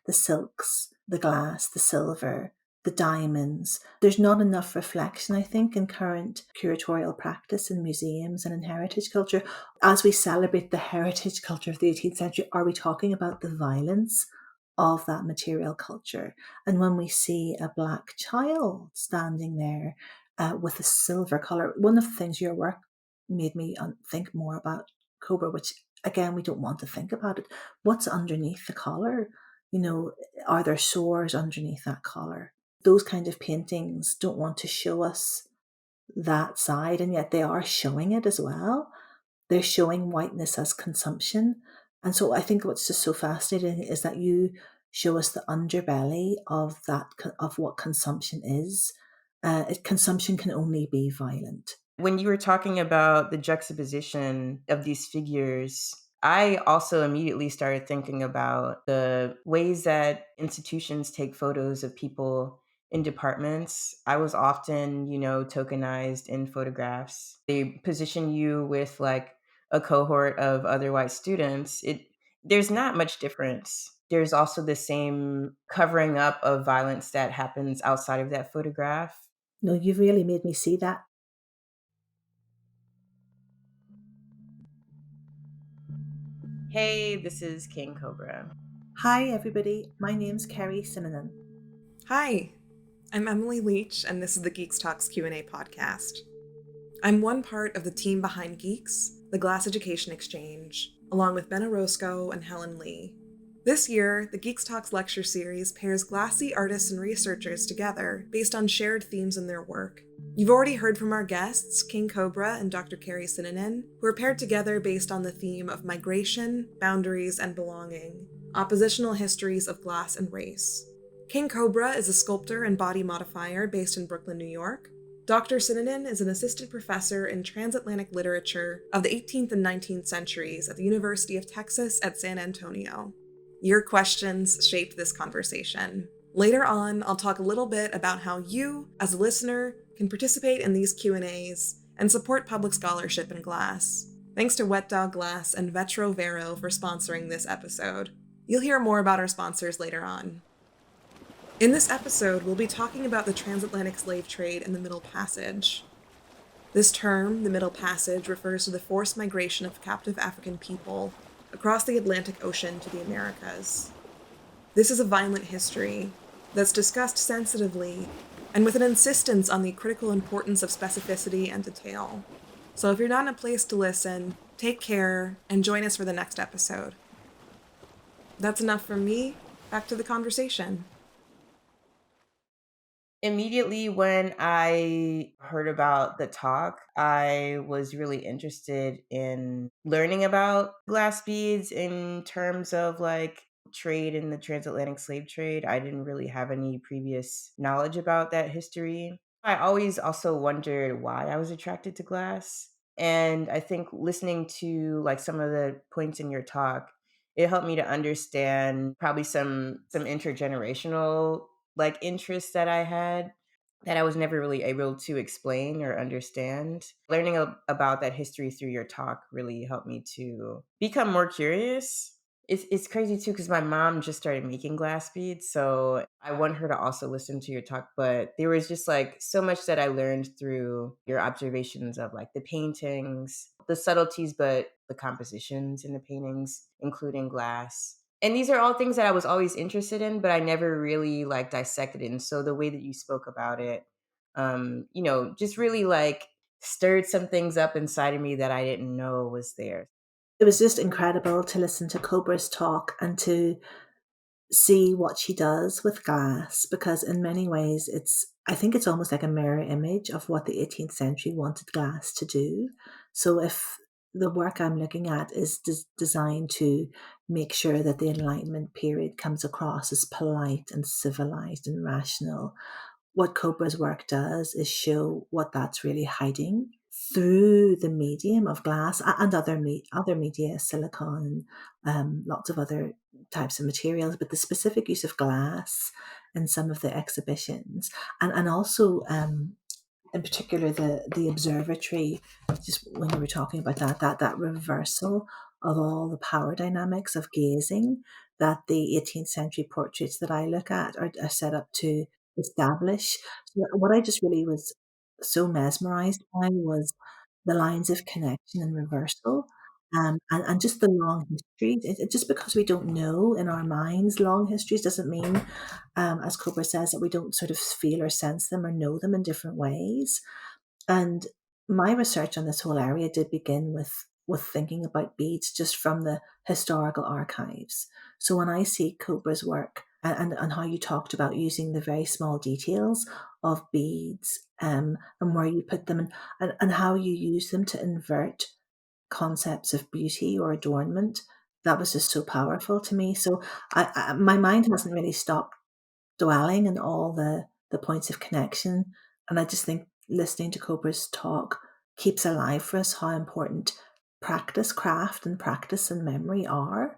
the silks, the glass, the silver, the diamonds. There's not enough reflection, I think, in current curatorial practice in museums and in heritage culture. As we celebrate the heritage culture of the 18th century, are we talking about the violence of that material culture? And when we see a Black child standing there with a silver collar, one of the things your work made me think more about Cobra, which again, we don't want to think about it. What's underneath the collar? Are there sores underneath that collar? Those kind of paintings don't want to show us that side, and yet they are showing it as well. They're showing whiteness as consumption. And so I think what's just so fascinating is that you show us the underbelly of what consumption is. Consumption can only be violent. When you were talking about the juxtaposition of these figures, I also immediately started thinking about the ways that institutions take photos of people in departments. I was often, tokenized in photographs. They position you with like a cohort of other white students. There's not much difference. There's also the same covering up of violence that happens outside of that photograph. No, you've really made me see that. Hey, this is King Cobra. Hi, everybody. My name's Kerry Sinanan. Hi, I'm Emily Leach, and this is the GEEX Talks Q&A podcast. I'm one part of the team behind GEEX, the Glass Education Exchange, along with Ben Orozco and Helen Lee. This year, the GEEX Talks lecture series pairs glassy artists and researchers together based on shared themes in their work. You've already heard from our guests, King Cobra and Dr. Kerry Sinanan, who are paired together based on the theme of migration, boundaries, and belonging, oppositional histories of glass and race. King Cobra is a sculptor and body modifier based in Brooklyn, New York. Dr. Sinanan is an assistant professor in transatlantic literature of the 18th and 19th centuries at the University of Texas at San Antonio. Your questions shaped this conversation. Later on, I'll talk a little bit about how you, as a listener, can participate in these Q&As and support public scholarship in glass. Thanks to Wet Dog Glass and Vetro Vero for sponsoring this episode. You'll hear more about our sponsors later on. In this episode, we'll be talking about the transatlantic slave trade and the Middle Passage. This term, the Middle Passage, refers to the forced migration of captive African people across the Atlantic Ocean to the Americas. This is a violent history that's discussed sensitively and with an insistence on the critical importance of specificity and detail. So if you're not in a place to listen, take care and join us for the next episode. That's enough from me. Back to the conversation. Immediately when I heard about the talk, I was really interested in learning about glass beads in terms of like trade in the transatlantic slave trade. I didn't really have any previous knowledge about that history. I always also wondered why I was attracted to glass. And I think listening to like some of the points in your talk, it helped me to understand probably some intergenerational like interests that I had that I was never really able to explain or understand. Learning about that history through your talk really helped me to become more curious. It's crazy too because my mom just started making glass beads, so I want her to also listen to your talk. But there was just like so much that I learned through your observations of like the paintings, the subtleties, but the compositions in the paintings, including glass. And these are all things that I was always interested in, but I never really like dissected it. And so the way that you spoke about it, just really like stirred some things up inside of me that I didn't know was there. It was just incredible to listen to Cobra's talk and to see what she does with glass, because in many ways I think it's almost like a mirror image of what the 18th century wanted glass to do. So if the work I'm looking at is designed to make sure that the Enlightenment period comes across as polite and civilized and rational, what Cobra's work does is show what that's really hiding through the medium of glass and other media, silicone, lots of other types of materials, but the specific use of glass in some of the exhibitions, and also in particular the observatory. Just when you were talking about that reversal of all the power dynamics of gazing, that the 18th century portraits that I look at are set up to establish. So what I just really was so mesmerized by was the lines of connection and reversal, and just the long histories. Just because we don't know in our minds long histories doesn't mean, as Cobra says, that we don't sort of feel or sense them or know them in different ways. And my research on this whole area did begin with thinking about beads just from the historical archives. So when I see Cobra's work and how you talked about using the very small details of beads, and where you put them, and how you use them to invert concepts of beauty or adornment, that was just so powerful to me. So my mind hasn't really stopped dwelling in all the points of connection. And I just think listening to Cobra's talk keeps alive for us how important practice, craft, and practice and memory are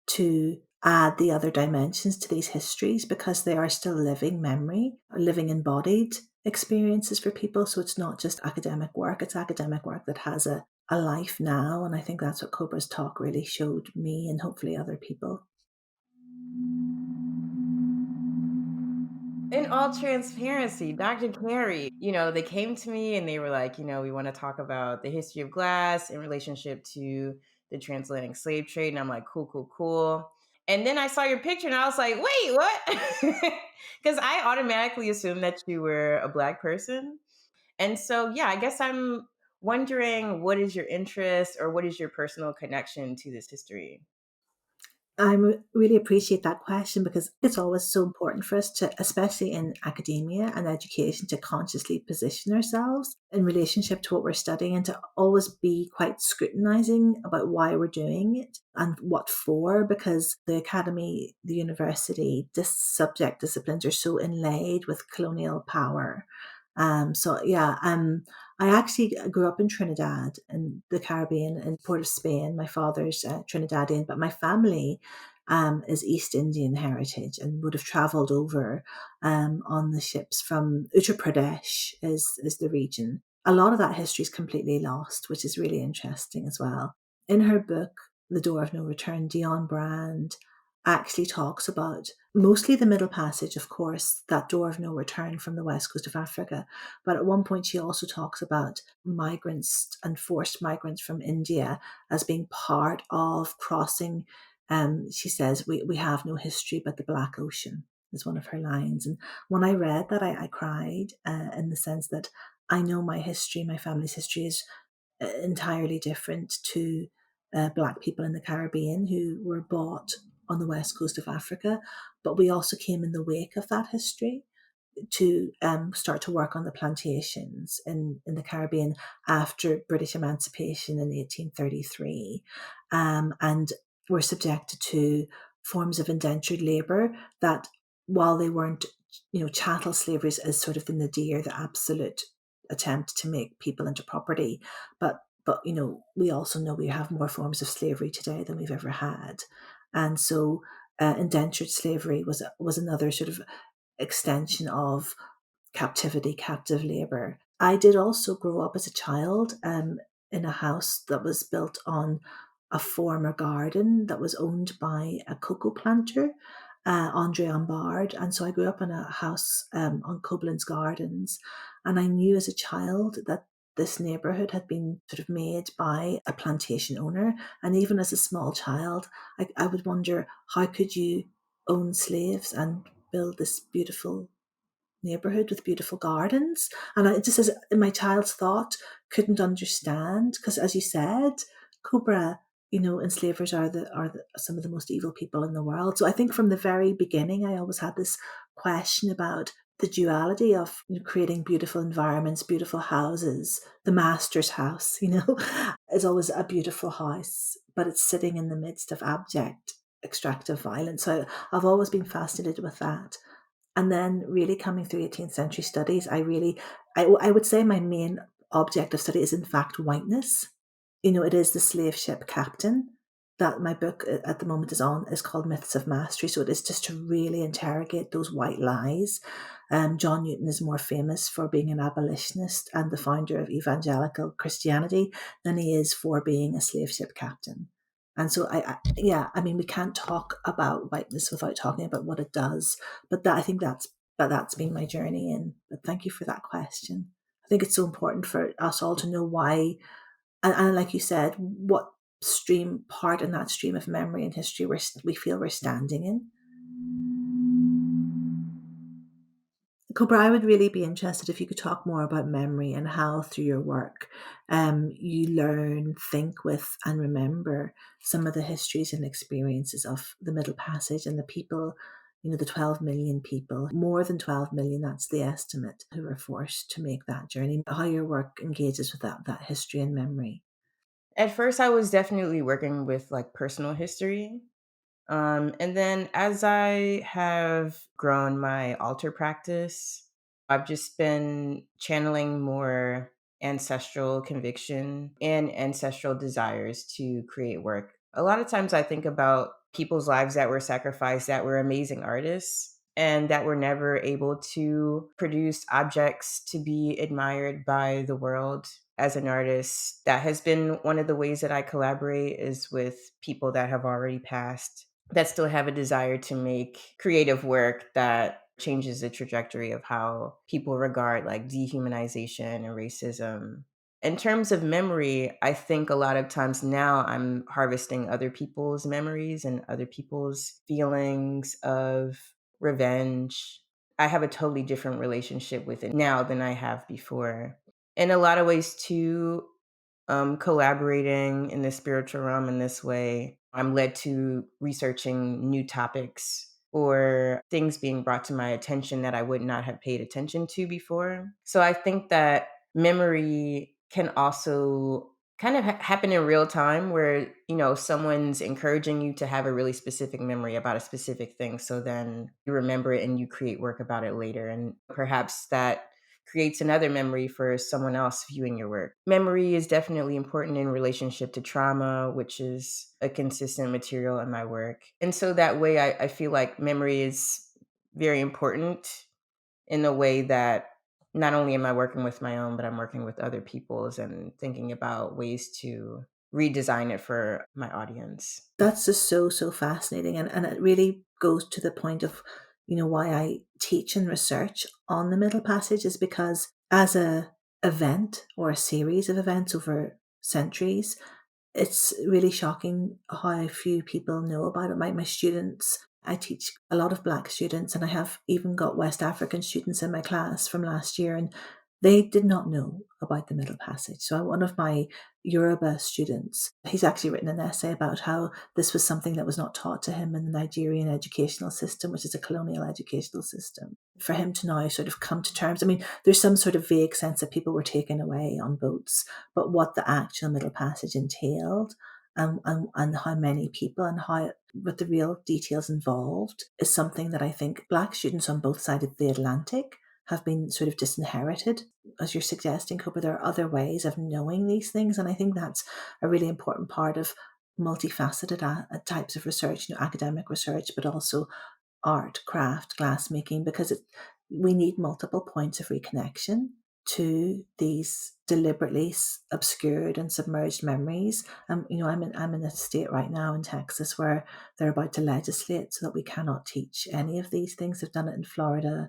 to add the other dimensions to these histories, because they are still living memory, living embodied experiences for people. So it's not just academic work, it's academic work that has a life now. And I think that's what Cobra's talk really showed me and hopefully other people. In all transparency, Dr. Kerry, they came to me and they were like, we want to talk about the history of glass in relationship to the transatlantic slave trade. And I'm like, cool, cool, cool. And then I saw your picture and I was like, wait, what? Because I automatically assumed that you were a Black person. And so, yeah, I guess I'm wondering, what is your interest or what is your personal connection to this history? I really appreciate that question, because it's always so important for us to, especially in academia and education, to consciously position ourselves in relationship to what we're studying, and to always be quite scrutinizing about why we're doing it and what for, because the academy, the university, this subject disciplines are so inlaid with colonial power. So yeah, I actually grew up in Trinidad in the Caribbean, in Port of Spain. My father's Trinidadian, but my family is East Indian heritage and would have travelled over on the ships from Uttar Pradesh is the region. A lot of that history is completely lost, which is really interesting as well. In her book, The Door of No Return, Dion Brand actually talks about mostly the Middle Passage, of course, that door of no return from the west coast of Africa. But at one point, she also talks about migrants and forced migrants from India as being part of crossing. She says, we have no history but the Black Ocean, is one of her lines. And when I read that, I cried, in the sense that I know my history, my family's history is entirely different to Black people in the Caribbean who were bought on the west coast of Africa. But we also came in the wake of that history to start to work on the plantations in the Caribbean after British emancipation in 1833, and were subjected to forms of indentured labour that, while they weren't, chattel slavery is sort of the nadir, the absolute attempt to make people into property, but we also know we have more forms of slavery today than we've ever had, and so indentured slavery was another sort of extension of captivity, captive labour. I did also grow up as a child in a house that was built on a former garden that was owned by a cocoa planter, Andre Ambard. And so I grew up in a house on Coblenz Gardens. And I knew as a child that this neighbourhood had been sort of made by a plantation owner. And even as a small child, I would wonder, how could you own slaves and build this beautiful neighborhood with beautiful gardens? And I just, as in my child's thought, couldn't understand, because as you said, Cobra, enslavers are some of the most evil people in the world. So I think from the very beginning, I always had this question about the duality of creating beautiful environments, beautiful houses. The master's house, is always a beautiful house, but it's sitting in the midst of abject extractive violence. So I've always been fascinated with that. And then really coming through 18th century studies, I would say my main object of study is in fact whiteness. It is the slave ship captain that my book at the moment is called Myths of Mastery. So it is just to really interrogate those white lies. John Newton is more famous for being an abolitionist and the founder of evangelical Christianity than he is for being a slave ship captain. And so I mean, we can't talk about whiteness without talking about what it does. But I think that's been my journey in. But thank you for that question. I think it's so important for us all to know why, and like you said, what part in that stream of memory and history we feel we're standing in. Cobra, I would really be interested if you could talk more about memory and how through your work you learn, think with, and remember some of the histories and experiences of the Middle Passage and the people, the 12 million people, more than 12 million, that's the estimate, who were forced to make that journey, how your work engages with that history and memory. At first, I was definitely working with like personal history. And then as I have grown my altar practice, I've just been channeling more ancestral conviction and ancestral desires to create work. A lot of times I think about people's lives that were sacrificed, that were amazing artists, and that were never able to produce objects to be admired by the world. As an artist, that has been one of the ways that I collaborate, is with people that have already passed, that still have a desire to make creative work that changes the trajectory of how people regard like dehumanization and racism. In terms of memory, I think a lot of times now I'm harvesting other people's memories and other people's feelings of revenge. I have a totally different relationship with it now than I have before. In a lot of ways, too, collaborating in the spiritual realm in this way, I'm led to researching new topics or things being brought to my attention that I would not have paid attention to before. So I think that memory can also kind of happen in real time, where someone's encouraging you to have a really specific memory about a specific thing, so then you remember it and you create work about it later, and perhaps that creates another memory for someone else viewing your work. Memory is definitely important in relationship to trauma, which is a consistent material in my work. And so that way, I feel like memory is very important in a way that not only am I working with my own, but I'm working with other people's and thinking about ways to redesign it for my audience. That's just so fascinating. And it really goes to the point of, why I teach and research on the Middle Passage, is because as a event or a series of events over centuries, it's really shocking how few people know about it. My students, I teach a lot of Black students, and I have even got West African students in my class from last year, and they did not know about the Middle Passage. So one of my Yoruba students, he's actually written an essay about how this was something that was not taught to him in the Nigerian educational system, which is a colonial educational system. For him to now sort of come to terms, I mean, there's some sort of vague sense that people were taken away on boats, but what the actual Middle Passage entailed, and how many people and what the real details involved, is something that I think Black students on both sides of the Atlantic have been sort of disinherited. As you're suggesting, Cobra, there are other ways of knowing these things, and I think that's a really important part of multifaceted types of research, academic research, but also art, craft, glassmaking, because we need multiple points of reconnection to these deliberately obscured and submerged memories. I'm in a state right now in Texas where they're about to legislate so that we cannot teach any of these things. They've done it in Florida,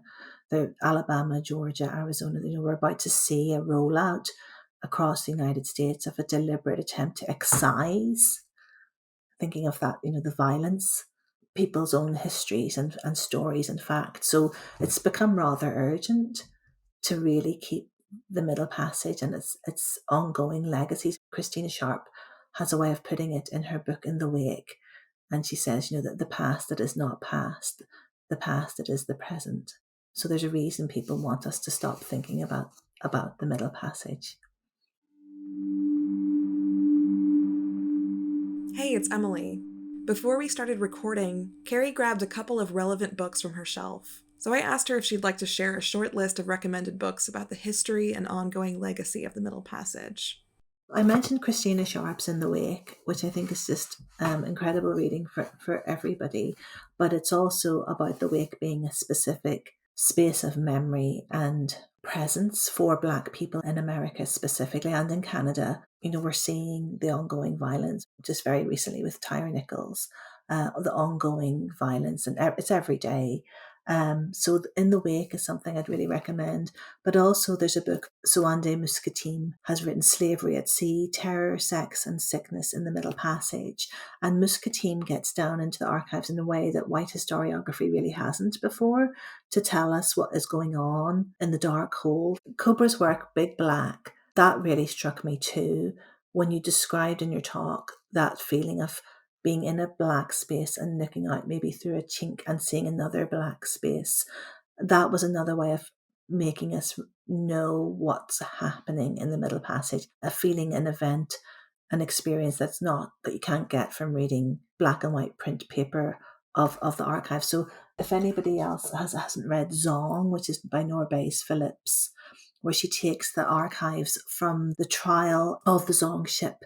Alabama, Georgia, Arizona. We're about to see a rollout across the United States of a deliberate attempt to excise, thinking of that, the violence, people's own histories and stories and facts. So it's become rather urgent to really keep the Middle Passage and its ongoing legacies. Christina Sharp has a way of putting it in her book In the Wake, and she says, that the past that is not past, the past that is the present. So there's a reason people want us to stop thinking about the Middle Passage. Hey, it's Emily. Before we started recording, Kerry grabbed a couple of relevant books from her shelf. So I asked her if she'd like to share a short list of recommended books about the history and ongoing legacy of the Middle Passage. I mentioned Christina Sharp's In the Wake, which I think is just incredible reading for everybody, but it's also about the wake being a specific space of memory and presence for Black people in America specifically and in Canada. We're seeing the ongoing violence just very recently with Tyre Nichols, the ongoing violence, and it's every day. So In the Wake is something I'd really recommend. But also there's a book Suande Muscatim has written, Slavery at Sea, Terror, Sex and Sickness in the Middle Passage. And Muscatim gets down into the archives in a way that white historiography really hasn't before, to tell us what is going on in the dark hole. Cobra's work, Big Black, that really struck me too, when you described in your talk that feeling of being in a black space and looking out maybe through a chink and seeing another black space. That was another way of making us know what's happening in the Middle Passage, a feeling, an event, an experience that you can't get from reading black and white print paper of the archive. So if anybody else hasn't read Zong, which is by Norbace Phillips, where she takes the archives from the trial of the Zong ship,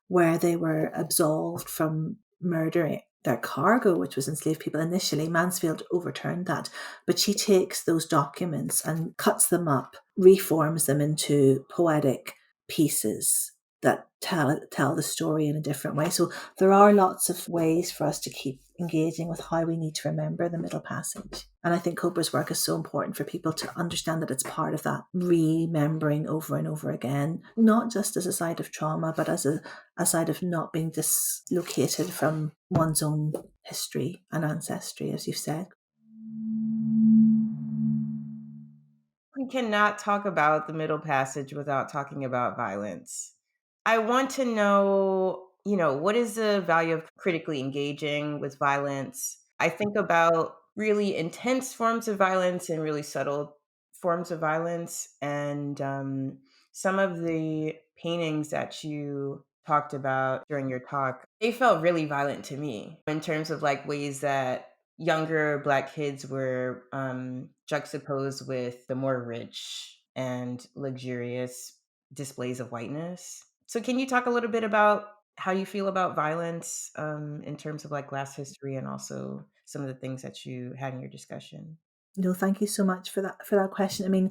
where they were absolved from murdering their cargo, which was enslaved people initially. Mansfield overturned that, but she takes those documents and cuts them up, reforms them into poetic pieces that tell the story in a different way. So there are lots of ways for us to keep engaging with how we need to remember the Middle Passage. And I think Cobra's work is so important for people to understand that it's part of that remembering over and over again, not just as a side of trauma, but as a side of not being dislocated from one's own history and ancestry, as you've said. We cannot talk about the Middle Passage without talking about violence. I want to know, what is the value of critically engaging with violence? I think about really intense forms of violence and really subtle forms of violence. And some of the paintings that you talked about during your talk, they felt really violent to me in terms of like ways that younger Black kids were juxtaposed with the more rich and luxurious displays of whiteness. So can you talk a little bit about how you feel about violence in terms of like Glass history, and also some of the things that you had in your discussion? No, thank you so much for that question. I mean,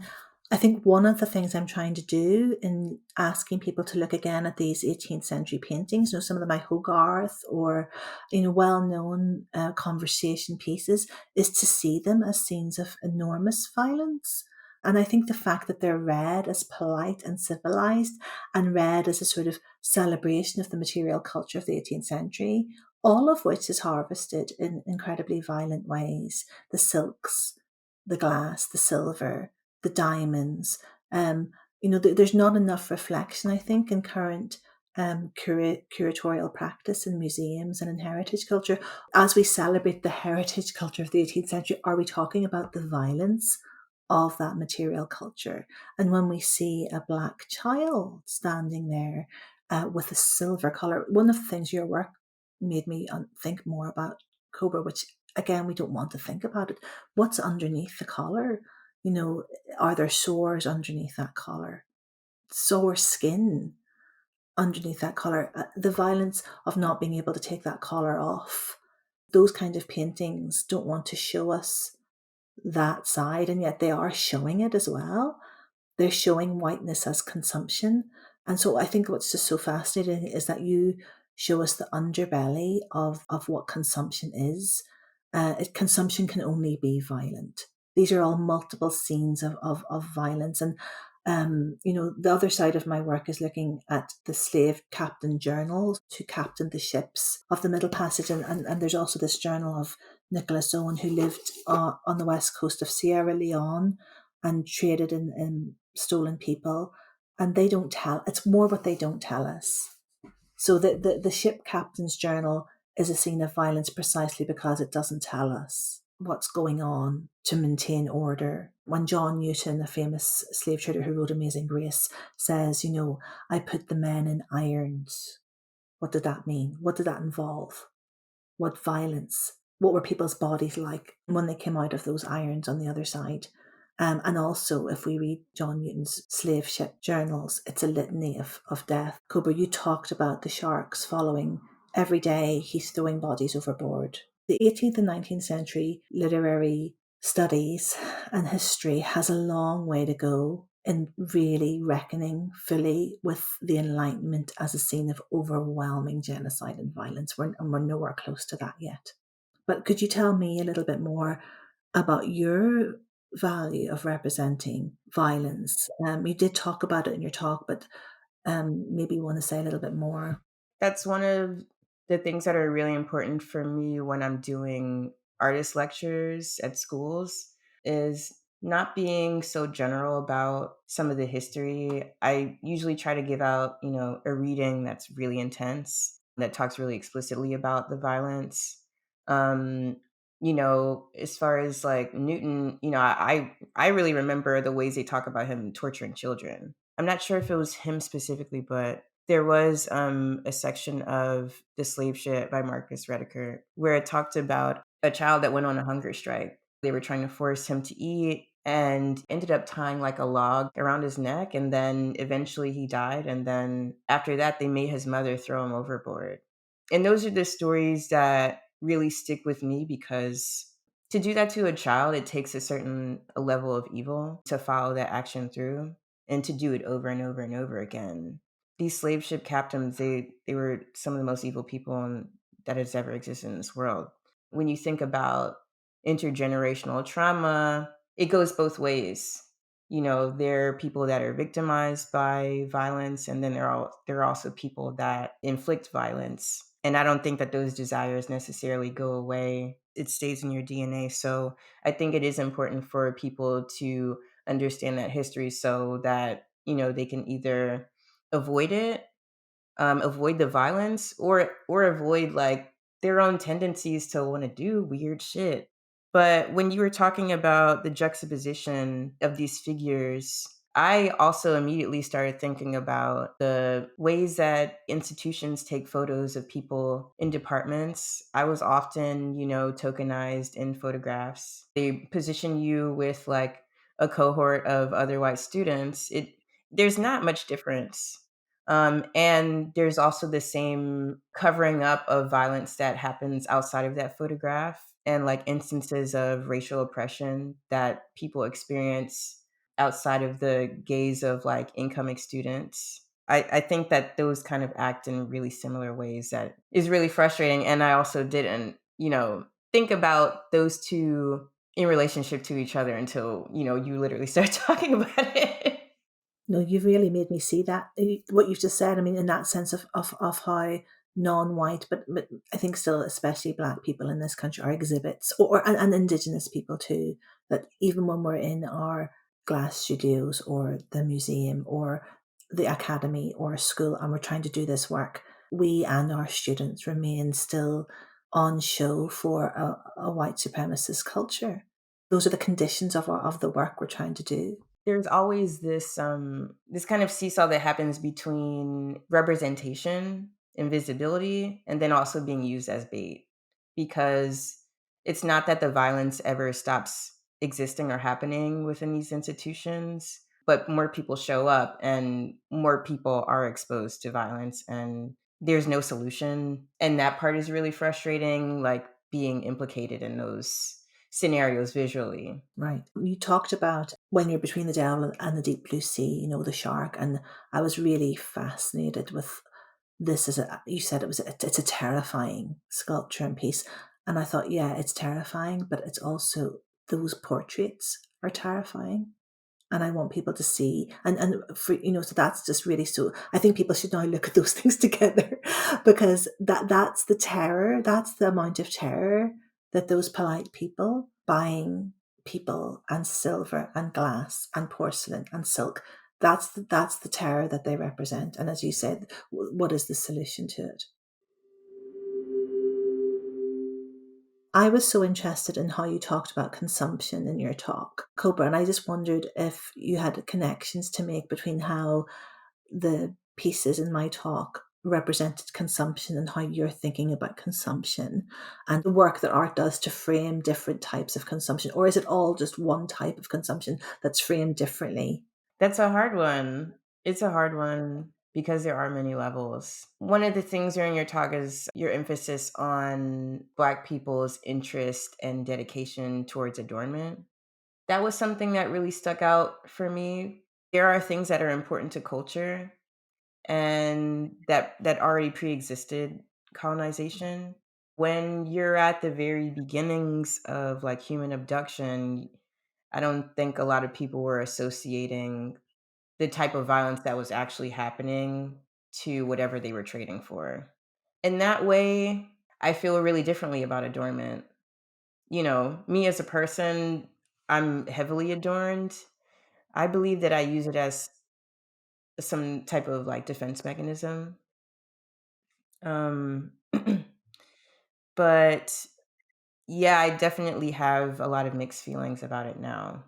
I think one of the things I'm trying to do in asking people to look again at these 18th century paintings, some of them by Hogarth or, well-known conversation pieces, is to see them as scenes of enormous violence. And I think the fact that they're read as polite and civilized and read as a sort of celebration of the material culture of the 18th century, all of which is harvested in incredibly violent ways. The silks, the glass, the silver, the diamonds. There's not enough reflection, I think, in current curatorial practice in museums and in heritage culture. As we celebrate the heritage culture of the 18th century, are we talking about the violence of that material culture? And when we see a Black child standing there with a silver color, one of the things your work made me think more about, Cobra, which again, we don't want to think about it. What's underneath the collar? Are there sores underneath that collar? Sore skin underneath that collar? The violence of not being able to take that collar off. Those kind of paintings don't want to show us that side, and yet they are showing it as well. They're showing whiteness as consumption. And so I think what's just so fascinating is that you show us the underbelly of what consumption is. Consumption can only be violent. These are all multiple scenes of violence. And, the other side of my work is looking at the slave captain journals who captained the ships of the Middle Passage. And there's also this journal of Nicholas Owen, who lived on the west coast of Sierra Leone and traded in stolen people. And they don't tell, it's more what they don't tell us. So the ship captain's journal is a scene of violence precisely because it doesn't tell us what's going on to maintain order. When John Newton, a famous slave trader who wrote Amazing Grace, says, I put the men in irons. What did that mean? What did that involve? What violence? What were people's bodies like when they came out of those irons on the other side? And also, if we read John Newton's slave ship journals, it's a litany of death. Cobra, you talked about the sharks following. Every day he's throwing bodies overboard. The 18th and 19th century literary studies and history has a long way to go in really reckoning fully with the Enlightenment as a scene of overwhelming genocide and violence. And we're nowhere close to that yet. But could you tell me a little bit more about your value of representing violence? You did talk about it in your talk, but maybe you want to say a little bit more. That's one of the things that are really important for me when I'm doing artist lectures at schools is not being so general about some of the history. I usually try to give out, a reading that's really intense, that talks really explicitly about the violence. Um, as far as like Newton, I really remember the ways they talk about him torturing children. I'm not sure if it was him specifically, but there was a section of The Slave Ship by Marcus Rediker where it talked about a child that went on a hunger strike. They were trying to force him to eat and ended up tying like a log around his neck. And then eventually he died. And then after that, they made his mother throw him overboard. And those are the stories that really stick with me because to do that to a child, it takes a certain level of evil to follow that action through and to do it over and over and over again. These slave ship captains, they were some of the most evil people that has ever existed in this world. When you think about intergenerational trauma, it goes both ways. There are people that are victimized by violence, and then there are also people that inflict violence. And I don't think that those desires necessarily go away. It stays in your DNA. So I think it is important for people to understand that history so that, they can either avoid it, avoid the violence, or avoid like their own tendencies to want to do weird shit. But when you were talking about the juxtaposition of these figures, I also immediately started thinking about the ways that institutions take photos of people in departments. I was often, tokenized in photographs. They position you with like a cohort of other white students. There's not much difference. And there's also the same covering up of violence that happens outside of that photograph and like instances of racial oppression that people experience outside of the gaze of like incoming students. I think that those kind of act in really similar ways that is really frustrating. And I also didn't, think about those two in relationship to each other until, you literally start talking about it. No, you've really made me see that. What you've just said, I mean, in that sense of how non-white, but I think still especially Black people in this country are exhibits, and Indigenous people too, that even when we're in our glass studios or the museum or the academy or school and we're trying to do this work, we and our students remain still on show for a white supremacist culture. Those are the conditions of the work we're trying to do. There's always this kind of seesaw that happens between representation, invisibility, and then also being used as bait. Because it's not that the violence ever stops existing or happening within these institutions, but more people show up and more people are exposed to violence and there's no solution. And that part is really frustrating, like being implicated in those scenarios visually. Right. You talked about when you're between the devil and the deep blue sea, the shark, and I was really fascinated with this. You said it's a terrifying sculpture and piece, and I thought, yeah, it's terrifying, but it's also those portraits are terrifying, and I want people to see and for so that's just really so I think people should now look at those things together because that's the terror, that's the amount of terror that those polite people buying people and silver and glass and porcelain and silk, that's the terror that they represent. And as you said, what is the solution to it? I was so interested in how you talked about consumption in your talk, Cobra, and I just wondered if you had connections to make between how the pieces in my talk represented consumption and how you're thinking about consumption and the work that art does to frame different types of consumption, or is it all just one type of consumption that's framed differently? That's a hard one. It's a hard one because there are many levels. One of the things during your talk is your emphasis on Black people's interest and dedication towards adornment. That was something that really stuck out for me. There are things that are important to culture and that already pre-existed colonization. When you're at the very beginnings of like human abduction, I don't think a lot of people were associating the type of violence that was actually happening to whatever they were trading for. In that way, I feel really differently about adornment. You know, me as a person, I'm heavily adorned. I believe that I use it as some type of like defense mechanism. Um, but yeah, I definitely have a lot of mixed feelings about it now.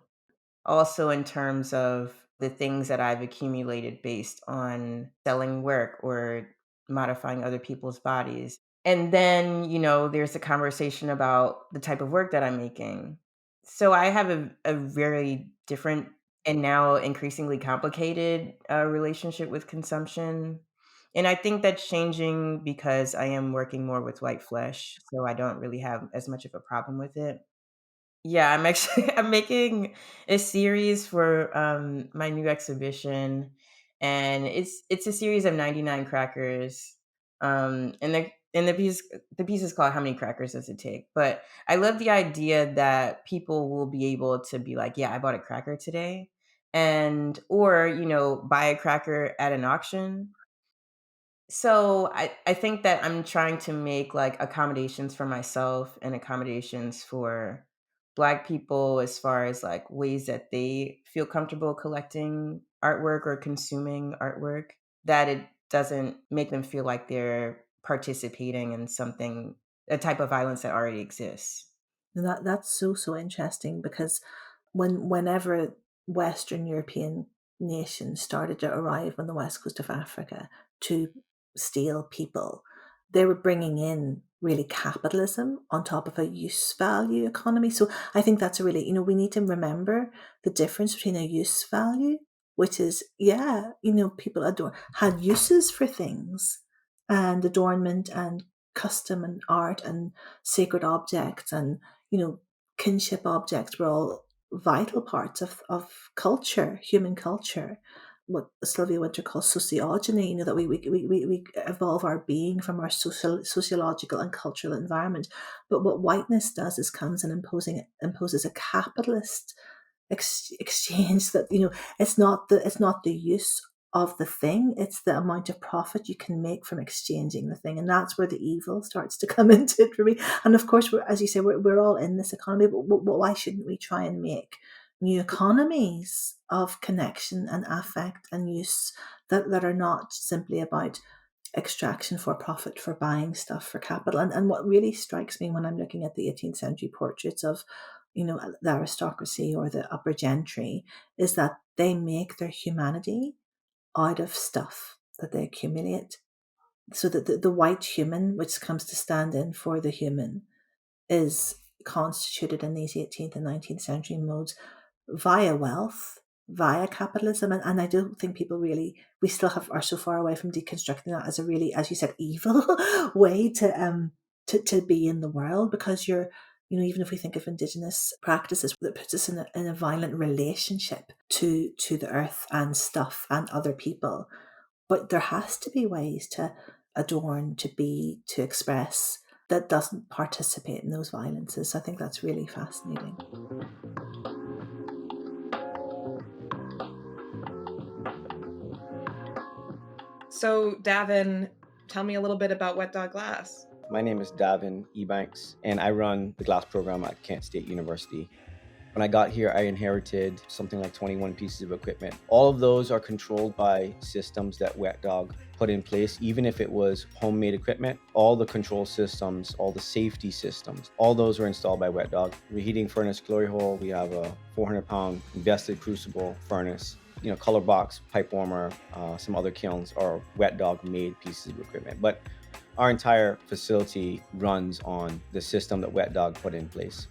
Also, in terms of the things that I've accumulated based on selling work or modifying other people's bodies. And then, there's a conversation about the type of work that I'm making. So I have a very different and now increasingly complicated relationship with consumption. And I think that's changing because I am working more with white flesh. So I don't really have as much of a problem with it. Yeah, I'm actually I'm making a series for my new exhibition, and it's a series of 99 crackers. And the piece is called How Many Crackers Does It Take? But I love the idea that people will be able to be like, yeah, I bought a cracker today, and or buy a cracker at an auction. So I think that I'm trying to make like accommodations for myself and accommodations for Black people as far as like ways that they feel comfortable collecting artwork or consuming artwork, that it doesn't make them feel like they're participating in something, a type of violence that already exists. And that's so interesting, because whenever Western European nations started to arrive on the west coast of Africa to steal people, they were bringing in really capitalism on top of a use value economy. So I think that's a really, we need to remember the difference between a use value, which is, yeah, people had uses for things, and adornment and custom and art and sacred objects and, kinship objects were all vital parts of culture, human culture. What Sylvia Winter calls sociogeny, that we evolve our being from our sociological and cultural environment. But what whiteness does is comes and imposes a capitalist exchange that, it's not the use of the thing, it's the amount of profit you can make from exchanging the thing. And that's where the evil starts to come into it for me. And of course, as you say, we're all in this economy, but why shouldn't we try and make new economies of connection and affect and use that are not simply about extraction for profit, for buying stuff for capital? And what really strikes me when I'm looking at the 18th century portraits of, the aristocracy or the upper gentry, is that they make their humanity out of stuff that they accumulate. So that the white human, which comes to stand in for the human, is constituted in these 18th and 19th century modes via wealth, via capitalism. And I don't think people really, we still are so far away from deconstructing that as a really, as you said, evil way to be in the world, because you're, even if we think of indigenous practices, that puts us in a violent relationship to the earth and stuff and other people. But there has to be ways to adorn, to be, to express, that doesn't participate in those violences. So I think that's really fascinating. So, Davin, tell me a little bit about Wet Dog Glass. My name is Davin Ebanks, and I run the glass program at Kent State University. When I got here, I inherited something like 21 pieces of equipment. All of those are controlled by systems that Wet Dog put in place. Even if it was homemade equipment, all the control systems, all the safety systems, all those were installed by Wet Dog. Reheating furnace glory hole, we have a 400-pound invested crucible furnace. Color box, pipe warmer, some other kilns are Wet Dog made pieces of equipment. But our entire facility runs on the system that Wet Dog put in place.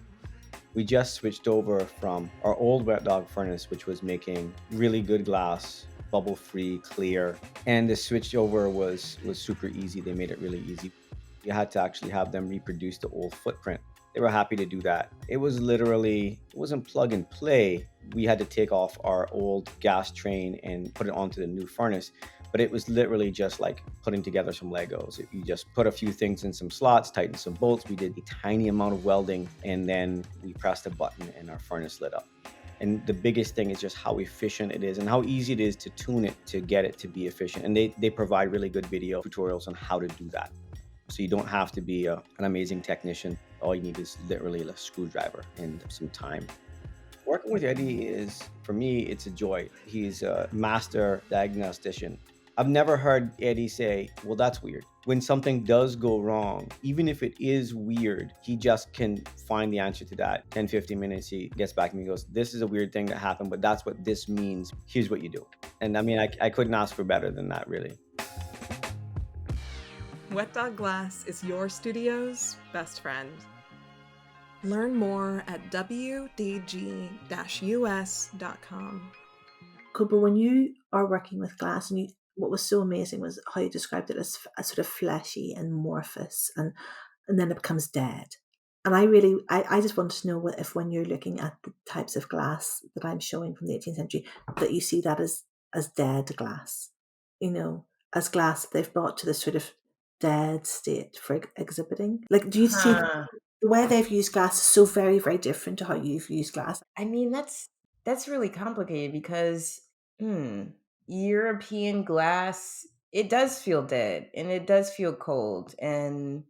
We just switched over from our old Wet Dog furnace, which was making really good glass bubble free, clear. And the switch over was super easy. They made it really easy. You had to actually have them reproduce the old footprint. They were happy to do that. It was literally, it wasn't plug and play. We had to take off our old gas train and put it onto the new furnace. But it was literally just like putting together some Legos. You just put a few things in some slots, tighten some bolts. We did a tiny amount of welding, and then we pressed a button and our furnace lit up. And the biggest thing is just how efficient it is and how easy it is to tune it to get it to be efficient. And they provide really good video tutorials on how to do that. So you don't have to be an amazing technician. All you need is literally a screwdriver and some time. Working with Eddie is, for me, it's a joy. He's a master diagnostician. I've never heard Eddie say, well, that's weird. When something does go wrong, even if it is weird, he just can find the answer to that. 10, 15 minutes, he gets back to me and goes, this is a weird thing that happened, but that's what this means. Here's what you do. And I mean, I couldn't ask for better than that, really. Wet Dog Glass is your studio's best friend. Learn more at wdg-us.com. Cobra, when you are working with glass, and what was so amazing was how you described it as a sort of fleshy and amorphous, and then it becomes dead. And I just wanted to know if when you're looking at the types of glass that I'm showing from the 18th century, that you see that as dead glass, as glass that they've brought to this sort of dead state for exhibiting. Like, do you see the way they've used glass is so very, very different to how you've used glass? I mean, that's really complicated because European glass, it does feel dead and it does feel cold and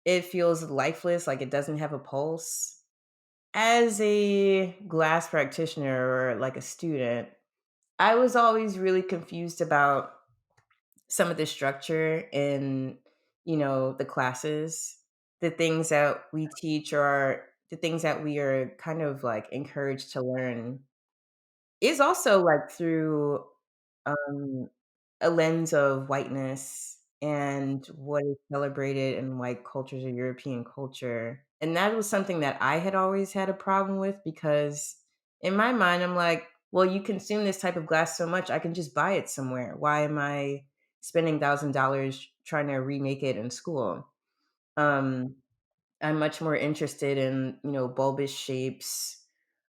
it feels lifeless, like it doesn't have a pulse. As a glass practitioner or like a student, I was always really confused about some of the structure in, the classes, the things that we teach or the things that we are kind of like encouraged to learn is also like through um, a lens of whiteness and what is celebrated in white cultures or European culture. And that was something that I had always had a problem with because in my mind, I'm like, well, you consume this type of glass so much, I can just buy it somewhere. Why am I spending $1,000 trying to remake it in school? Um, I'm much more interested in, bulbous shapes,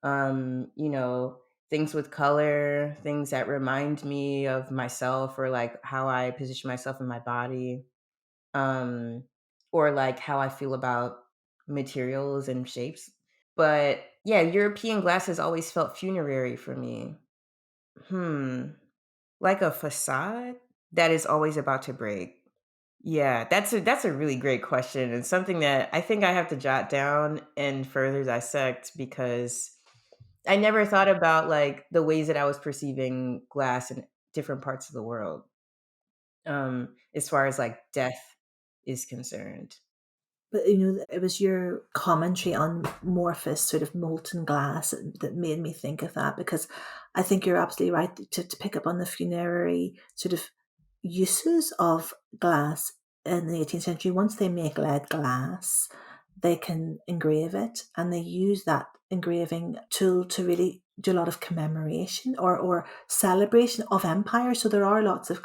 things with color, things that remind me of myself or like how I position myself in my body, um, or like how I feel about materials and shapes. But yeah, European glass has always felt funerary for me. Like a facade that is always about to break. Yeah, that's a really great question and something that I think I have to jot down and further dissect because I never thought about like the ways that I was perceiving glass in different parts of the world. As far as like death is concerned. But it was your commentary on amorphous sort of molten glass that made me think of that, because I think you're absolutely right to pick up on the funerary sort of uses of glass in the 18th century. Once they make lead glass, they can engrave it, and they use that engraving tool to really do a lot of commemoration or celebration of empire. So there are lots of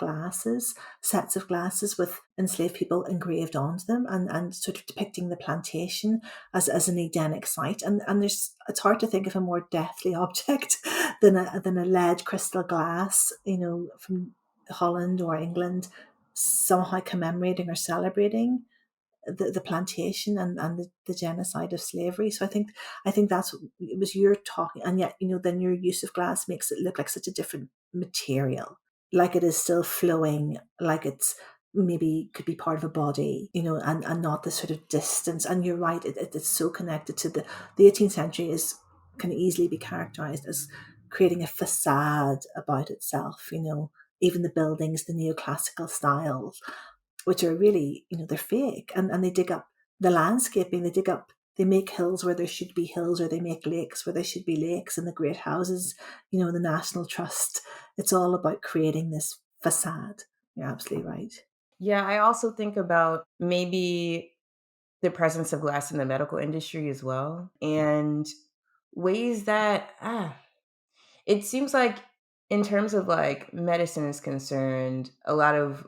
sets of glasses with enslaved people engraved onto them, and sort of depicting the plantation as an Edenic site. And it's hard to think of a more deathly object than a lead crystal glass, from Holland or England, somehow commemorating or celebrating the plantation and the genocide of slavery. So I think that's it was your talking, and yet then your use of glass makes it look like such a different material, like it is still flowing, like it's maybe could be part of a body, and not the sort of distance. And you're right, it's so connected to the 18th century can easily be characterized as creating a facade about itself. Even the buildings, the neoclassical styles, which are really, they're fake, and they dig up the landscaping, they make hills where there should be hills, or they make lakes where there should be lakes, and the great houses, the National Trust. It's all about creating this facade. You're absolutely right. Yeah, I also think about maybe the presence of glass in the medical industry as well and ways that it seems like In terms of like medicine is concerned, a lot of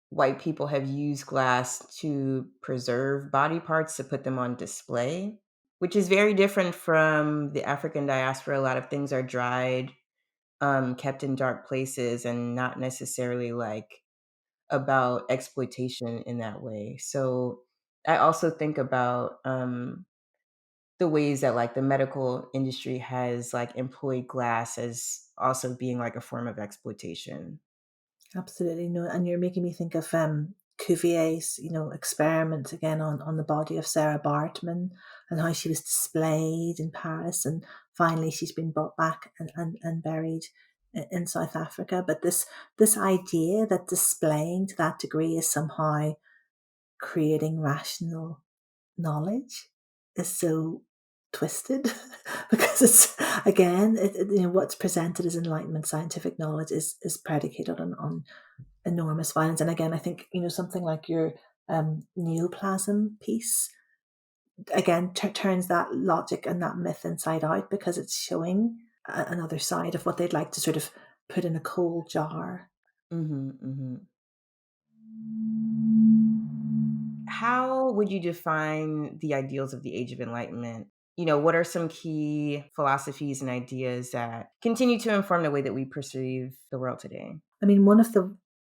white people have used glass to preserve body parts to put them on display, which is very different from the African diaspora. A lot of things are dried, kept in dark places, and not necessarily like about exploitation in that way. So I also think about the ways that like the medical industry has like employed glass as also being like a form of exploitation. Absolutely. No, and you're making me think of Cuvier's, experiment again on the body of Sarah Bartman and how she was displayed in Paris, and finally she's been brought back and buried in South Africa. But this idea that displaying to that degree is somehow creating rational knowledge is so twisted because it's again what's presented as enlightenment scientific knowledge is predicated on enormous violence. And again, I think something like your neoplasm piece again turns that logic and that myth inside out, because it's showing another side of what they'd like to sort of put in a cold jar. How would you define the ideals of the Age of Enlightenment? What are some key philosophies and ideas that continue to inform the way that we perceive the world today? I mean, one of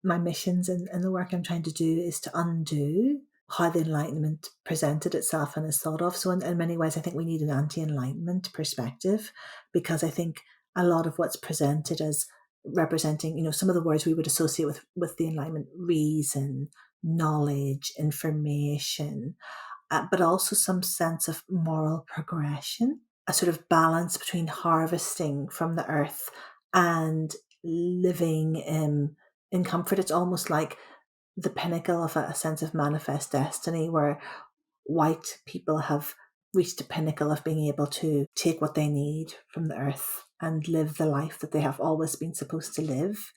my missions and the work I'm trying to do is to undo how the Enlightenment presented itself and is thought of. So in many ways, I think we need an anti-Enlightenment perspective, because I think a lot of what's presented as representing, some of the words we would associate with the Enlightenment: reason, knowledge, information, but also some sense of moral progression, a sort of balance between harvesting from the earth and living in comfort. It's almost like the pinnacle of a sense of manifest destiny, where white people have reached a pinnacle of being able to take what they need from the earth and live the life that they have always been supposed to live.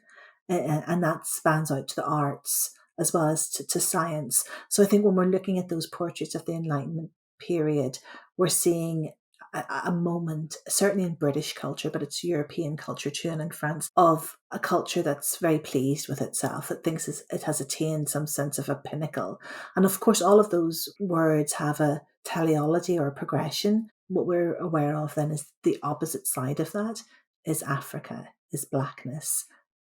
And that spans out to the arts as well as to science. So I think when we're looking at those portraits of the Enlightenment period, we're seeing a moment, certainly in British culture, but it's European culture too, and in France, of a culture that's very pleased with itself, that thinks it has attained some sense of a pinnacle. And of course, all of those words have a teleology or a progression. What we're aware of then is the opposite side of that is Africa, is blackness,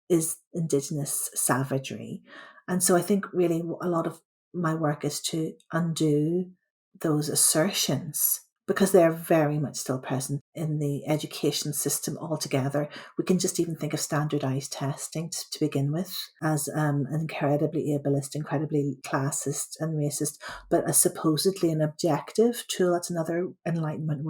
is indigenous savagery. And so I think really a lot of my work is to undo those assertions, because they're very much still present in the education system altogether. We can just even think of standardized testing to begin with as an incredibly ableist, incredibly classist and racist, but as supposedly an objective tool. That's another Enlightenment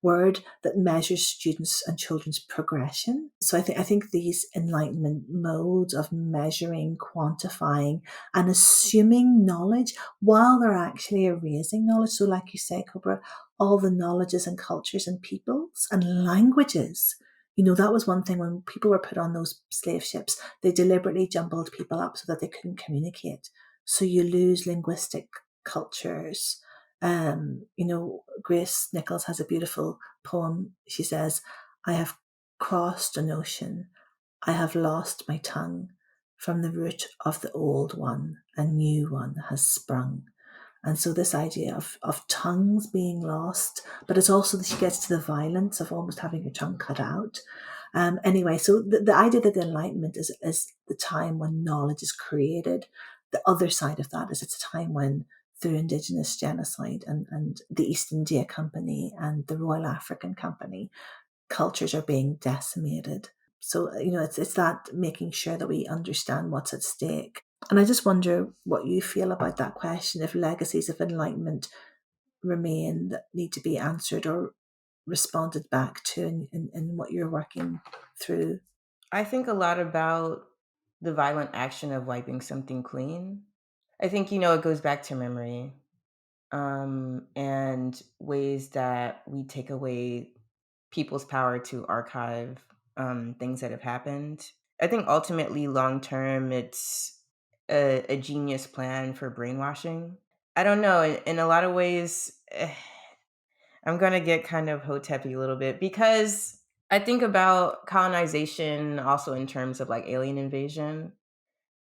word that measures students and children's progression. So I think these Enlightenment modes of measuring, quantifying, and assuming knowledge while they're actually erasing knowledge. So like you say, Cobra, all the knowledges and cultures and peoples and languages. That was one thing when people were put on those slave ships, they deliberately jumbled people up so that they couldn't communicate. So you lose linguistic cultures. Grace Nichols has a beautiful poem. She says, I have crossed an ocean. I have lost my tongue. From the root of the old one, a new one has sprung. And so this idea of tongues being lost, but it's also that she gets to the violence of almost having your tongue cut out. Anyway, so the idea that the Enlightenment is the time when knowledge is created. The other side of that is it's a time when, through Indigenous genocide and the East India Company and the Royal African Company, cultures are being decimated. So, it's that making sure that we understand what's at stake. And I just wonder what you feel about that question, if legacies of enlightenment remain that need to be answered or responded back to in what you're working through. I think a lot about the violent action of wiping something clean. I think, it goes back to memory, and ways that we take away people's power to archive things that have happened. I think ultimately, long term, it's a genius plan for brainwashing. I don't know. In a lot of ways, I'm going to get kind of hoteppy a little bit, because I think about colonization also in terms of like alien invasion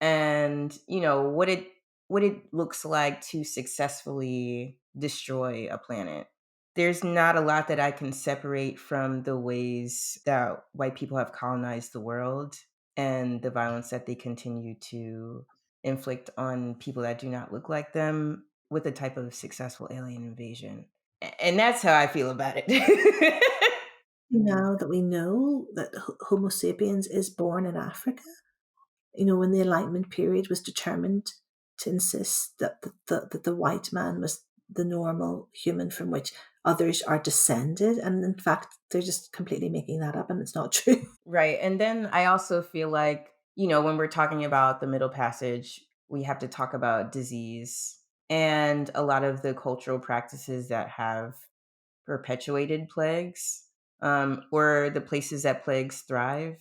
and, what it looks like to successfully destroy a planet. There's not a lot that I can separate from the ways that white people have colonized the world and the violence that they continue to inflict on people that do not look like them with a type of successful alien invasion. And that's how I feel about it. Now that we know that Homo sapiens is born in Africa, when the Enlightenment period was determined to insist that the white man was the normal human from which others are descended. And in fact, they're just completely making that up and it's not true. Right. And then I also feel like, when we're talking about the Middle Passage, we have to talk about disease and a lot of the cultural practices that have perpetuated plagues, or the places that plagues thrive.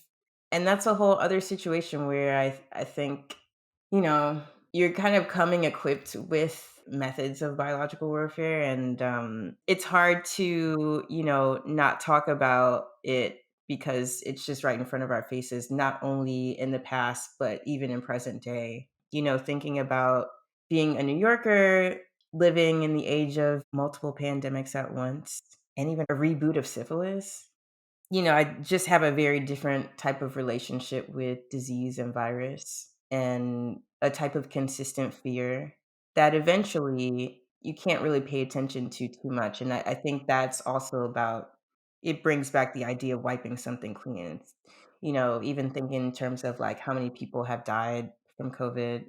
And that's a whole other situation where I think, you know, you're kind of coming equipped with methods of biological warfare. And it's hard to, not talk about it because it's just right in front of our faces, not only in the past, but even in present day. Thinking about being a New Yorker, living in the age of multiple pandemics at once, and even a reboot of syphilis. I just have a very different type of relationship with disease and virus, and a type of consistent fear that eventually you can't really pay attention to too much. And I think that's also about, it brings back the idea of wiping something clean. Even thinking in terms of like how many people have died from COVID,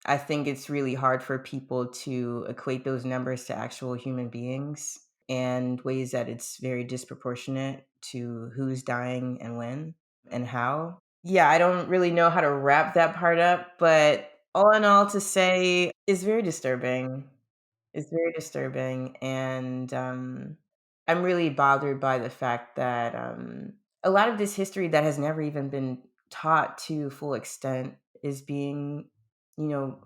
I think it's really hard for people to equate those numbers to actual human beings, and ways that it's very disproportionate to who's dying and when and how. Yeah, I don't really know how to wrap that part up, but all in all, to say, it's very disturbing. It's very disturbing. And I'm really bothered by the fact that a lot of this history that has never even been taught to full extent is being,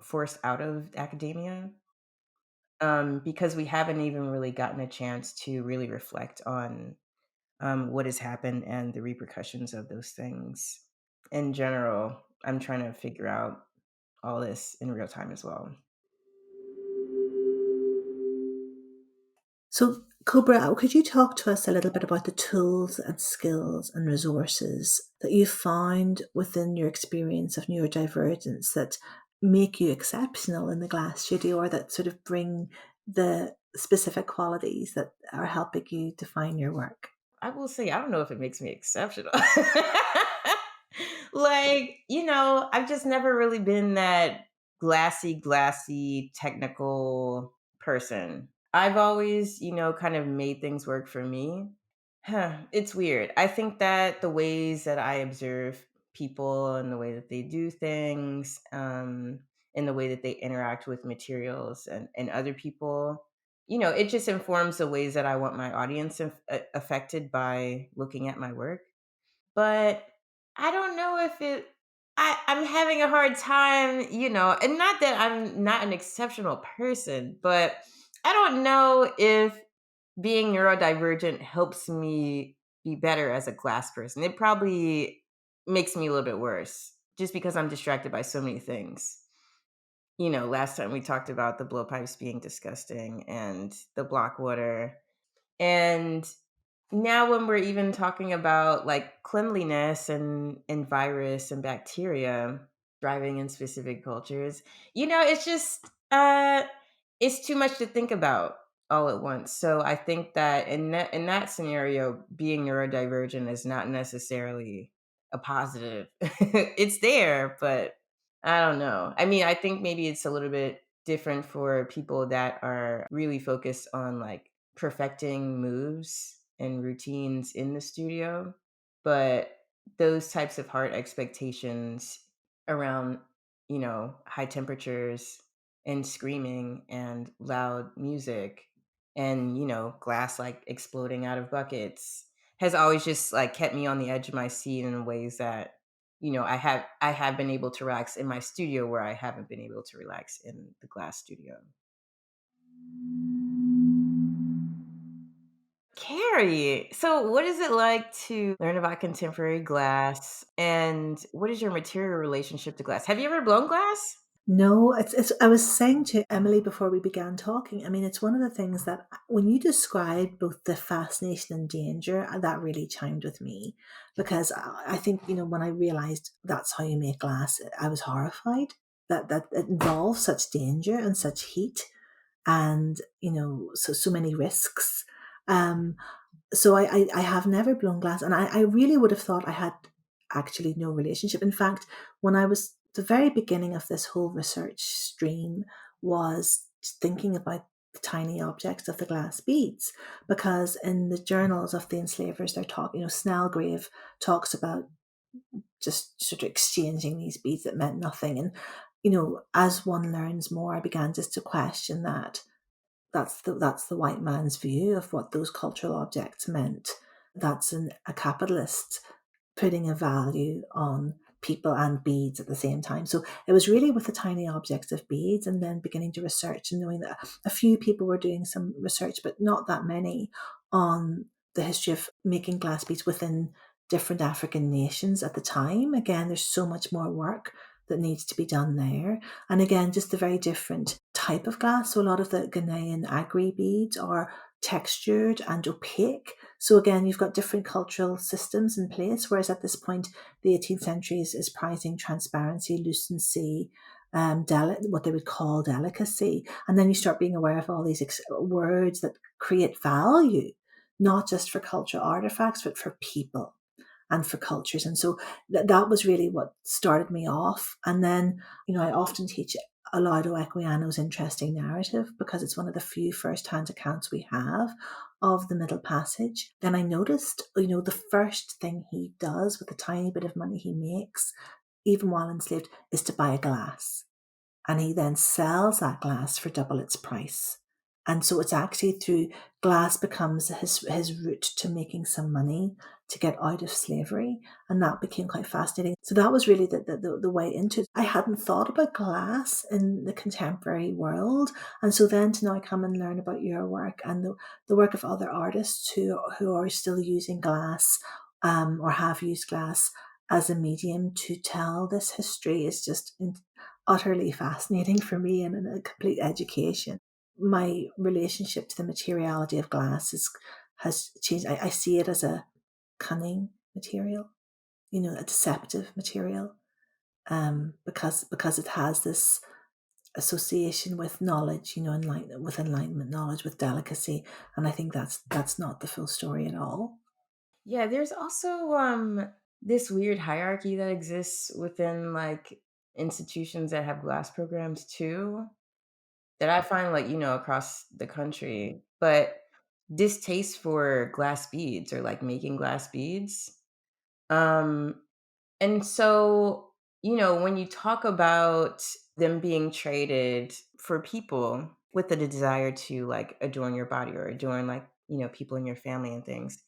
forced out of academia, because we haven't even really gotten a chance to really reflect on what has happened and the repercussions of those things. In general, I'm trying to figure out all this in real time as well. So, Cobra, could you talk to us a little bit about the tools and skills and resources that you found within your experience of neurodivergence that make you exceptional in the glass studio, or that sort of bring the specific qualities that are helping you define your work? I will say, I don't know if it makes me exceptional. Like, I've just never really been that glassy, technical person. I've always, kind of made things work for me. It's weird. I think that the ways that I observe people and the way that they do things, and the way that they interact with materials and other people, it just informs the ways that I want my audience affected by looking at my work. But I don't know if I'm having a hard time, and not that I'm not an exceptional person, but I don't know if being neurodivergent helps me be better as a glass person. It probably makes me a little bit worse just because I'm distracted by so many things. Last time we talked about the blowpipes being disgusting and the block water. And now when we're even talking about like cleanliness and virus and bacteria thriving in specific cultures, it's just it's too much to think about all at once. So I think that in that scenario, being neurodivergent is not necessarily a positive. It's there, but I don't know. I mean, I think maybe it's a little bit different for people that are really focused on like perfecting moves and routines in the studio. But those types of hard expectations around, high temperatures and screaming and loud music and, glass like exploding out of buckets has always just like kept me on the edge of my seat in ways that, I have been able to relax in my studio where I haven't been able to relax in the glass studio. Kerry, so what is it like to learn about contemporary glass, and what is your material relationship to glass? Have you ever blown glass? No, it's I was saying to Emily before we began talking, I mean, it's one of the things that when you described both the fascination and danger, that really chimed with me because I think, when I realized that's how you make glass, I was horrified that it involves such danger and such heat and, so many risks. Um, so I have never blown glass, and I really would have thought I had actually no relationship. In fact, when I was the very beginning of this whole research stream was thinking about the tiny objects of the glass beads, because in the journals of the enslavers, they're talking, Snellgrave talks about just sort of exchanging these beads that meant nothing. And, as one learns more, I began just to question that that's the white man's view of what those cultural objects meant. That's a capitalist putting a value on people and beads at the same time. So it was really with the tiny objects of beads and then beginning to research and knowing that a few people were doing some research, but not that many, on the history of making glass beads within different African nations at the time. Again, there's so much more work that needs to be done there. And again, just a very different type of glass. So a lot of the Ghanaian agri beads are textured and opaque. So again, you've got different cultural systems in place, whereas at this point, the 18th century is prizing transparency, lucency, what they would call delicacy. And then you start being aware of all these words that create value, not just for cultural artifacts, but for people and for cultures. And so that was really what started me off. And then, I often teach Olaudah Equiano's interesting narrative because it's one of the few first-hand accounts we have of the Middle Passage. Then I noticed, the first thing he does with the tiny bit of money he makes, even while enslaved, is to buy a glass. And he then sells that glass for double its price. And so it's actually through glass becomes his route to making some money to get out of slavery. And that became quite fascinating. So that was really the way into it. I hadn't thought about glass in the contemporary world. And so then to now come and learn about your work and the work of other artists who are still using glass or have used glass as a medium to tell this history is just utterly fascinating for me and a complete education. My relationship to the materiality of glass has changed. I see it as a cunning material, a deceptive material, because it has this association with knowledge, with enlightenment knowledge, with delicacy, and I think that's not the full story at all. Yeah, there's also this weird hierarchy that exists within like institutions that have glass programs too, that I find like, across the country. But distaste for glass beads or like making glass beads. Um and so, when you talk about them being traded for people with the desire to like adorn your body or adorn like, people in your family and things,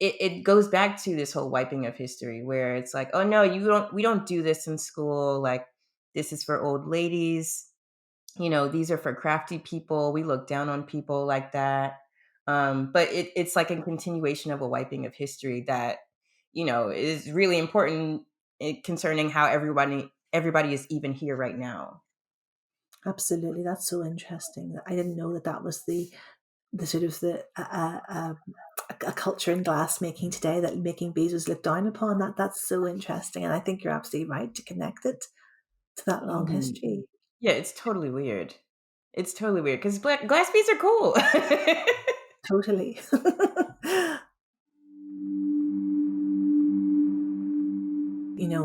it goes back to this whole wiping of history where it's like, oh no, we don't do this in school. Like, this is for old ladies. These are for crafty people. We look down on people like that. But it's like a continuation of a wiping of history that, is really important concerning how everybody is even here right now. Absolutely, that's so interesting. I didn't know that was the sort of a culture in glass making today, that making beads was looked down upon. That's so interesting, and I think you're absolutely right to connect it to that long Mhm. history. Yeah, it's totally weird. It's totally weird because glass beads are cool. Totally.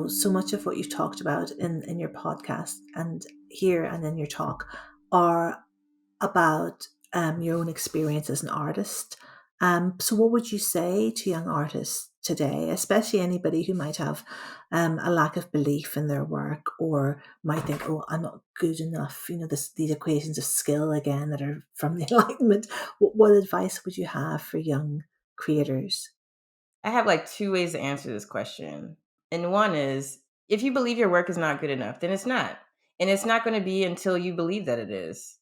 So much of what you've talked about in your podcast and here and in your talk are about your own experience as an artist. So what would you say to young artists today, especially anybody who might have a lack of belief in their work or might think, oh, I'm not good enough, these equations of skill again that are from the Enlightenment. What advice would you have for young creators? I have like two ways to answer this question. And one is, if you believe your work is not good enough, then it's not. And it's not going to be until you believe that it is.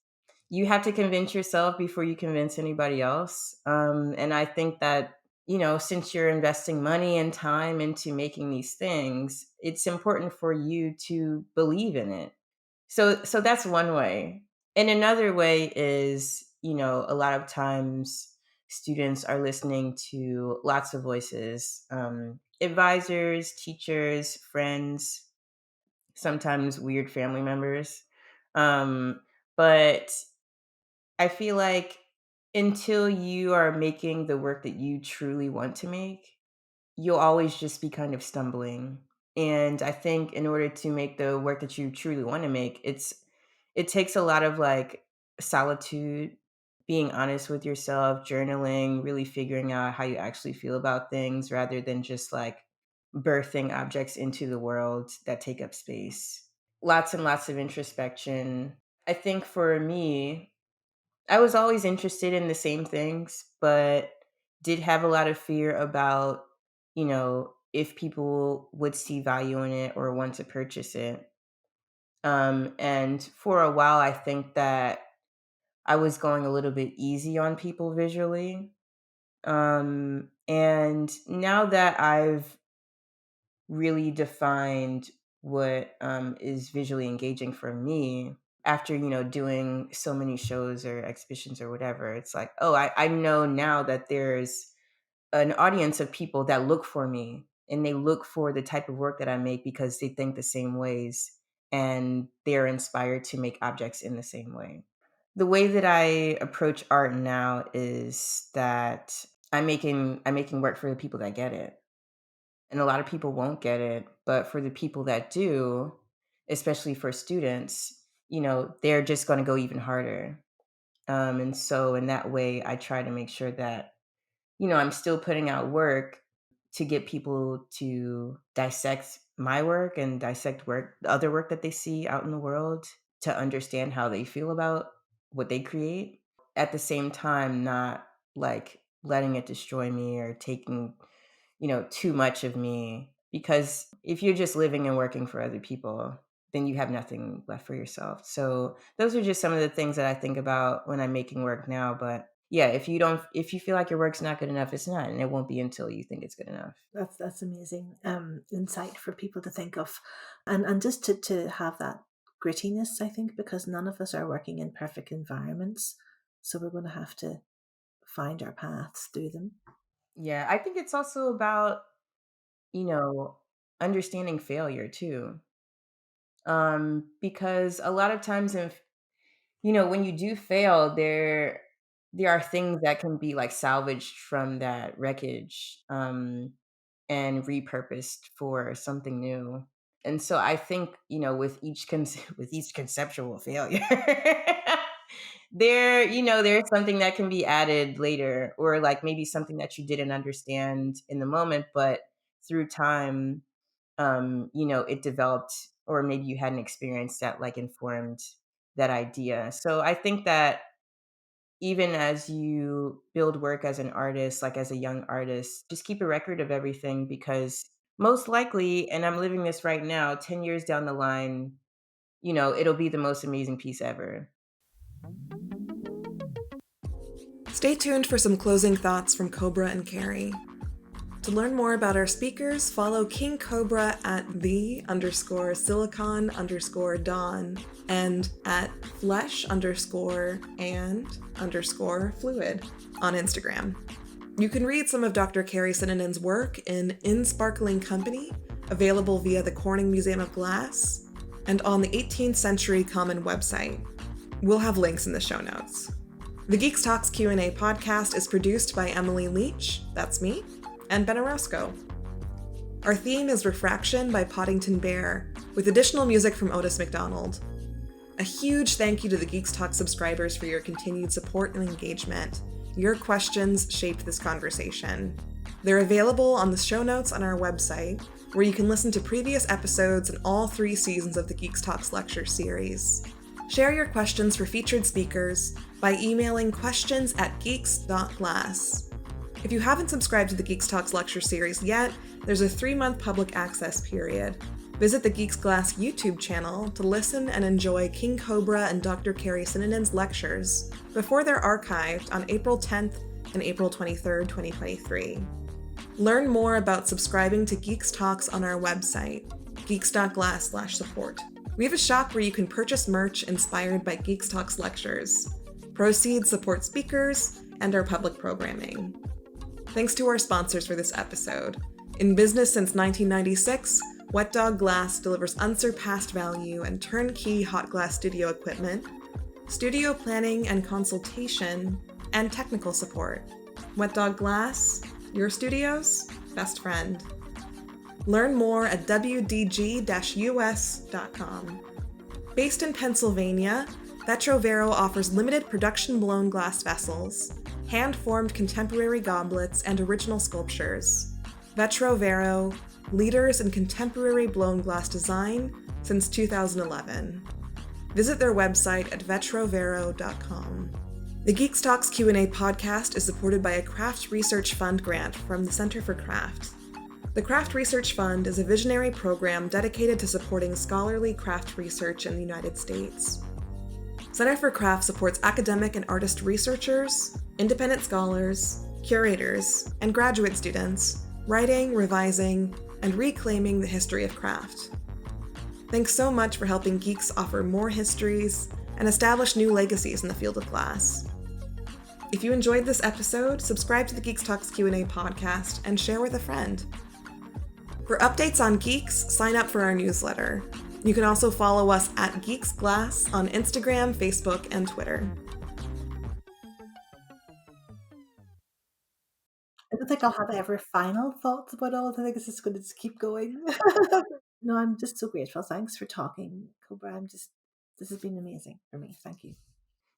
you have to convince yourself before you convince anybody else. And I think that, since you're investing money and time into making these things, it's important for you to believe in it. So that's one way. And another way is, a lot of times students are listening to lots of voices, advisors, teachers, friends, sometimes weird family members. But I feel like until you are making the work that you truly want to make, you'll always just be kind of stumbling. And I think in order to make the work that you truly want to make, it takes a lot of like solitude, being honest with yourself, journaling, really figuring out how you actually feel about things rather than just like birthing objects into the world that take up space. Lots and lots of introspection. I think for me, I was always interested in the same things, but did have a lot of fear about, if people would see value in it or want to purchase it. And for a while, I think that I was going a little bit easy on people visually. And now that I've really defined what is visually engaging for me, after doing so many shows or exhibitions or whatever, it's like, oh, I know now that there's an audience of people that look for me, and they look for the type of work that I make because they think the same ways and they're inspired to make objects in the same way. The way that I approach art now is that I'm making work for the people that get it. And a lot of people won't get it, but for the people that do, especially for students, they're just going to go even harder. And so in that way, I try to make sure that, I'm still putting out work to get people to dissect my work and dissect the other work that they see out in the world, to understand how they feel about what they create. At the same time, not like letting it destroy me or taking too much of me, because if you're just living and working for other people, then you have nothing left for yourself. So those are just some of the things that I think about when I'm making work now. But yeah, if you feel like your work's not good enough, it's not, and it won't be until you think it's good enough. That's amazing insight for people to think of, and just to have that grittiness, I think, because none of us are working in perfect environments, so we're going to have to find our paths through them. Yeah, I think it's also about, understanding failure too. Because a lot of times if when you do fail, there are things that can be like salvaged from that wreckage, and repurposed for something new. And so I think, with each with each conceptual failure, there's something that can be added later, or like maybe something that you didn't understand in the moment, but through time, it developed, or maybe you had an experience that like informed that idea. So I think that even as you build work as an artist, like as a young artist, just keep a record of everything, because most likely, and I'm living this right now, 10 years down the line, it'll be the most amazing piece ever. Stay tuned for some closing thoughts from Cobra and Kerry. To learn more about our speakers, follow King Cobra at _silicon_dawn and at flesh_and_fluid on Instagram. You can read some of Dr. Kerry Sinanan's work in Sparkling Company, available via the Corning Museum of Glass, and on the 18th Century Common website. We'll have links in the show notes. The Geeks Talks Q&A podcast is produced by Emily Leach, that's me, and Ben Orozco. Our theme is Refraction by Poddington Bear, with additional music from Otis McDonald. A huge thank you to the Geeks Talk subscribers for your continued support and engagement. Your questions shaped this conversation. They're available on the show notes on our website, where you can listen to previous episodes and all 3 seasons of the Geeks Talks lecture series. Share your questions for featured speakers by emailing questions@geeks.glass. If you haven't subscribed to the Geeks Talks lecture series yet, there's a 3-month public access period. Visit the Geeks Glass YouTube channel to listen and enjoy King Cobra and Dr. Kerry Sinanan's lectures before they're archived on April 10th and April 23rd, 2023. Learn more about subscribing to Geeks Talks on our website, geeks.glass/support. We have a shop where you can purchase merch inspired by Geeks Talks lectures. Proceeds support speakers and our public programming. Thanks to our sponsors for this episode. In business since 1996, Wet Dog Glass delivers unsurpassed value and turnkey hot glass studio equipment, studio planning and consultation, and technical support. Wet Dog Glass, your studio's best friend. Learn more at wdg-us.com. Based in Pennsylvania, Vetrovero offers limited production blown glass vessels, hand-formed contemporary goblets, and original sculptures. Vetrovero, leaders in contemporary blown glass design since 2011. Visit their website at vetrovero.com. The Geeks Talks Q&A podcast is supported by a Craft Research Fund grant from the Center for Craft. The Craft Research Fund is a visionary program dedicated to supporting scholarly craft research in the United States. Center for Craft supports academic and artist researchers, independent scholars, curators, and graduate students, writing, revising, and reclaiming the history of craft. Thanks so much for helping geeks offer more histories and establish new legacies in the field of glass. If you enjoyed this episode, subscribe to the Geeks Talks Q&A podcast and share with a friend. For updates on Geeks, sign up for our newsletter. You can also follow us at Geeks Glass on Instagram, Facebook, and Twitter. I don't think I'll have ever final thoughts about all. I think it's just going to just keep going. No, I'm just so grateful. Thanks for talking, Cobra. This has been amazing for me. Thank you.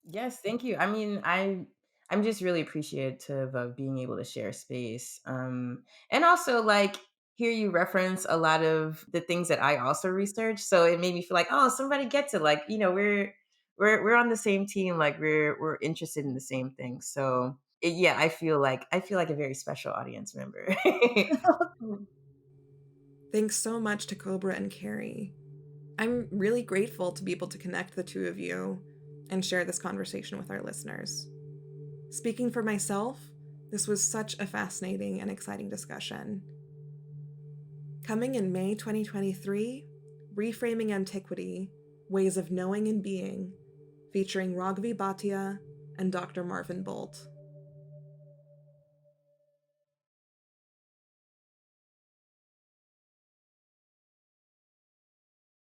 Yes, thank you. I mean, I'm just really appreciative of being able to share space. And also like hear you reference a lot of the things that I also research. So it made me feel like, oh, somebody gets it. Like, we're on the same team. Like we're interested in the same things. So yeah, I feel like a very special audience member. Thanks so much to Cobra and Kerry. I'm really grateful to be able to connect the two of you and share this conversation with our listeners. Speaking for myself, this was such a fascinating and exciting discussion. Coming in May 2023, Reframing Antiquity, Ways of Knowing and Being, featuring Raghavi Bhatia and Dr. Marvin Bolt.